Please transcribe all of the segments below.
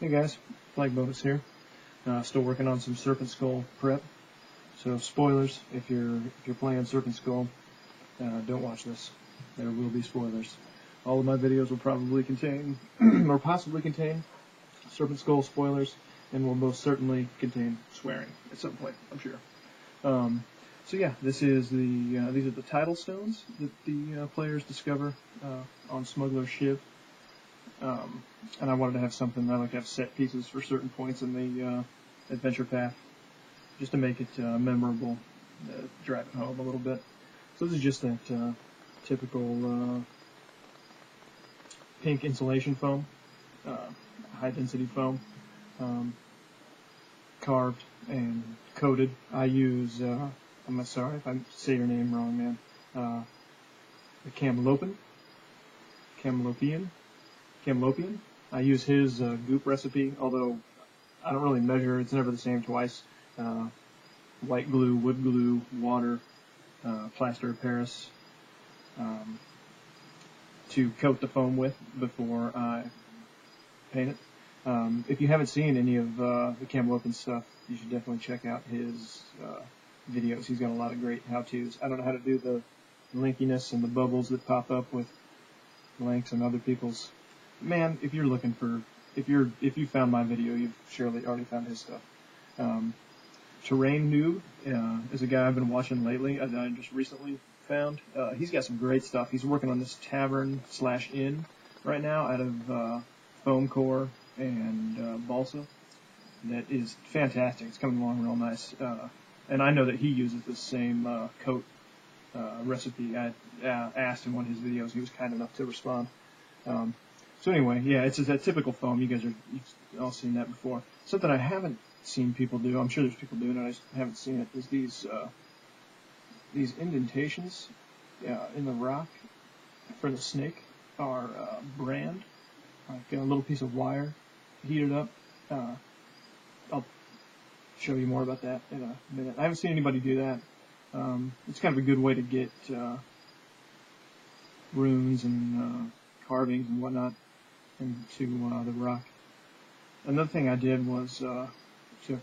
Hey guys, Flag Bonus here. Still working on some Serpent Skull prep. So spoilers, if you're playing Serpent Skull, don't watch this. There will be spoilers. All of my videos will probably contain, or possibly contain, Serpent Skull spoilers, and will most certainly contain swearing at some point, I'm sure. So yeah, these are the title stones that the players discover on Smuggler's Shiv. And I wanted to have something, I like to have set pieces for certain points in the adventure path, just to make it memorable, drive it home a little bit. So this is just that typical pink insulation foam, high density foam, carved and coated. I use, I'm sorry if I say your name wrong, man, the Camelopian. I use his goop recipe, although I don't really measure. It's never the same twice. White glue, wood glue, water, plaster of Paris to coat the foam with before I paint it. If you haven't seen any of the Camelopian stuff, you should definitely check out his videos. He's got a lot of great how-tos. I don't know how to do the linkiness and the bubbles that pop up with links and other people's. Man, if you're looking for, if you found my video, you've surely already found his stuff. Terrain Noob is a guy I've been watching lately. I just recently found. He's got some great stuff. He's working on this tavern/inn right now out of foam core and balsa. That is fantastic. It's coming along real nice. And I know that he uses the same coat recipe. I asked in one of his videos. He was kind enough to respond. So anyway, yeah, it's that typical foam. You've all seen that before. Something I haven't seen people do, I'm sure there's people doing it, I just haven't seen it, is these indentations in the rock for the snake are brand, like a little piece of wire heated up. I'll show you more about that in a minute. I haven't seen anybody do that. It's kind of a good way to get runes and carvings and whatnot into the rock. Another thing I did was took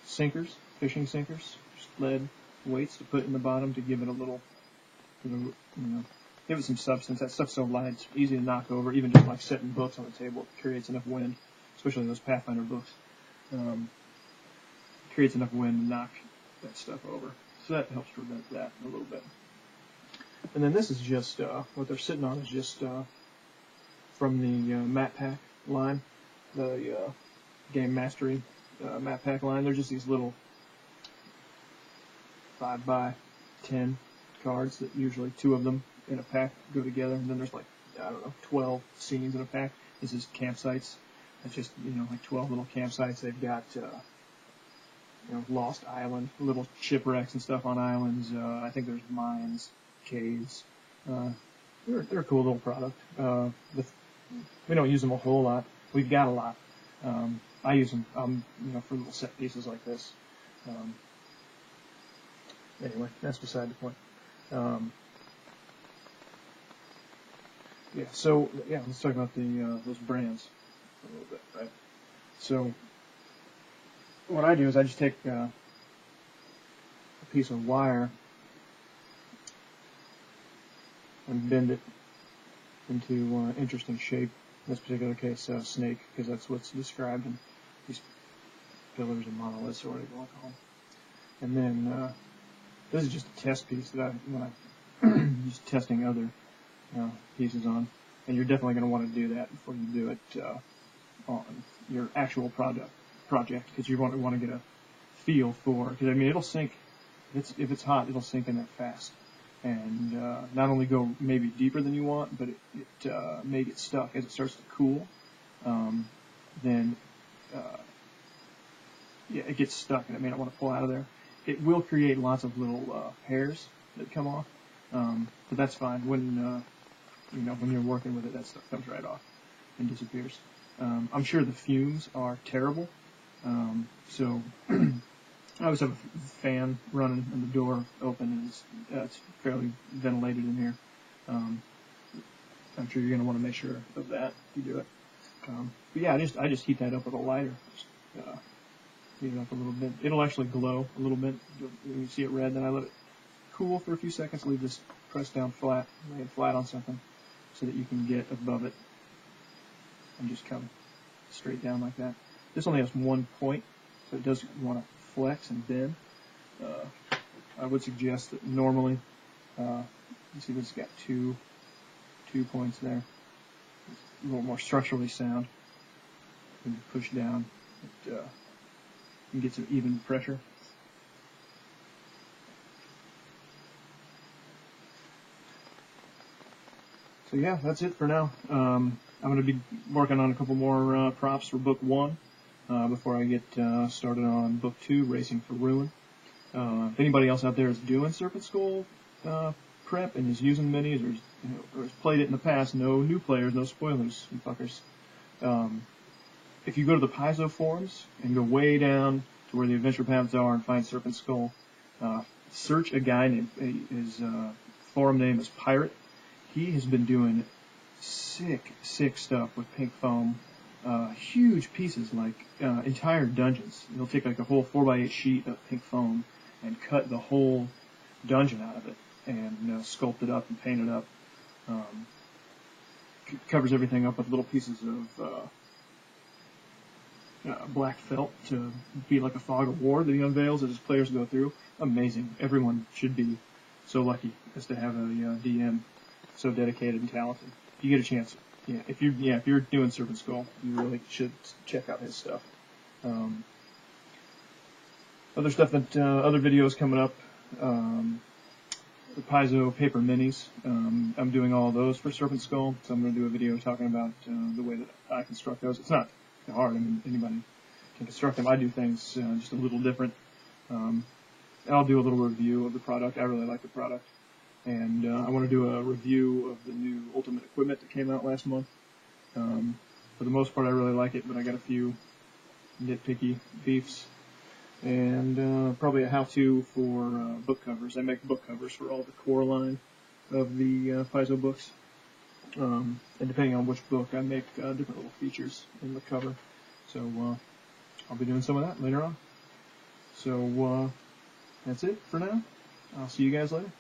sinkers, fishing sinkers, just lead weights to put in the bottom to give it a little, give it some substance. That stuff's so light, it's easy to knock over. Even just like setting books on the table, it creates enough wind, especially those Pathfinder books. Creates enough wind to knock that stuff over. So that helps prevent that a little bit. And then this is just, what they're sitting on is just from the map pack line, the Game Mastery map pack line. They're just these little 5x10 cards that usually 2 of them in a pack go together. And then there's like, 12 scenes in a pack. This is campsites. It's just, like 12 little campsites. They've got, Lost Island, little shipwrecks and stuff on islands. I think there's mines, caves. They're a cool little product. We don't use them a whole lot. We've got a lot. I use them, for little set pieces like this. Anyway, that's beside the point. Let's talk about those brands a little bit, right? So, what I do is I just take a piece of wire and bend it into interesting shape. In this particular case, snake, because that's what's described in these pillars and monoliths or whatever you want to call them. And then this is just a test piece that when I'm just testing other pieces on, and you're definitely going to want to do that before you do it on your actual project, because you want to get a feel for, because it'll sink. If it's hot, it'll sink in there fast. And not only go maybe deeper than you want, but it may get stuck as it starts to cool. Then it gets stuck, and it may not want to pull out of there. It will create lots of little hairs that come off, but that's fine. When you're working with it, that stuff comes right off and disappears. I'm sure the fumes are terrible, so. I always have a fan running and the door open, and it's fairly ventilated in here. I'm sure you're going to want to make sure of that if you do it. But yeah, I just heat that up with a lighter. Just, heat it up a little bit. It'll actually glow a little bit. When you see it red, then I let it cool for a few seconds. Leave this pressed down flat, lay it flat on something, so that you can get above it and just come straight down like that. This only has one point, so it does want to flex and bend. I would suggest that normally, you see this got two points there. A little more structurally sound. When you push down, you can get some even pressure. So yeah, that's it for now. I'm going to be working on a couple more props for book 1 before I get started on book 2, Racing for Ruin. If anybody else out there is doing Serpent Skull prep and is using minis or has played it in the past, no new players, no spoilers, you fuckers. If you go to the Paizo forums and go way down to where the adventure paths are and find Serpent Skull, search a guy named, his forum name is Pirate. He has been doing sick stuff with pink foam. Huge pieces, like entire dungeons. He'll take like a whole 4x8 sheet of pink foam and cut the whole dungeon out of it and sculpt it up and paint it up. Covers everything up with little pieces of black felt to be like a fog of war that he unveils as his players go through. Amazing. Everyone should be so lucky as to have a DM so dedicated and talented. If you get a chance, if you're doing Serpent Skull, you really should check out his stuff. Other stuff that other videos coming up. The Paizo paper minis. I'm doing all of those for Serpent Skull, so I'm going to do a video talking about the way that I construct those. It's not hard. I mean, anybody can construct them. I do things just a little different. I'll do a little review of the product. I really like the product. And I want to do a review of the new Ultimate equipment that came out last month. For the most part, I really like it, but I got a few nitpicky beefs. And probably a how-to for book covers. I make book covers for all the core line of the Paizo books. And depending on which book, I make different little features in the cover. So I'll be doing some of that later on. So that's it for now. I'll see you guys later.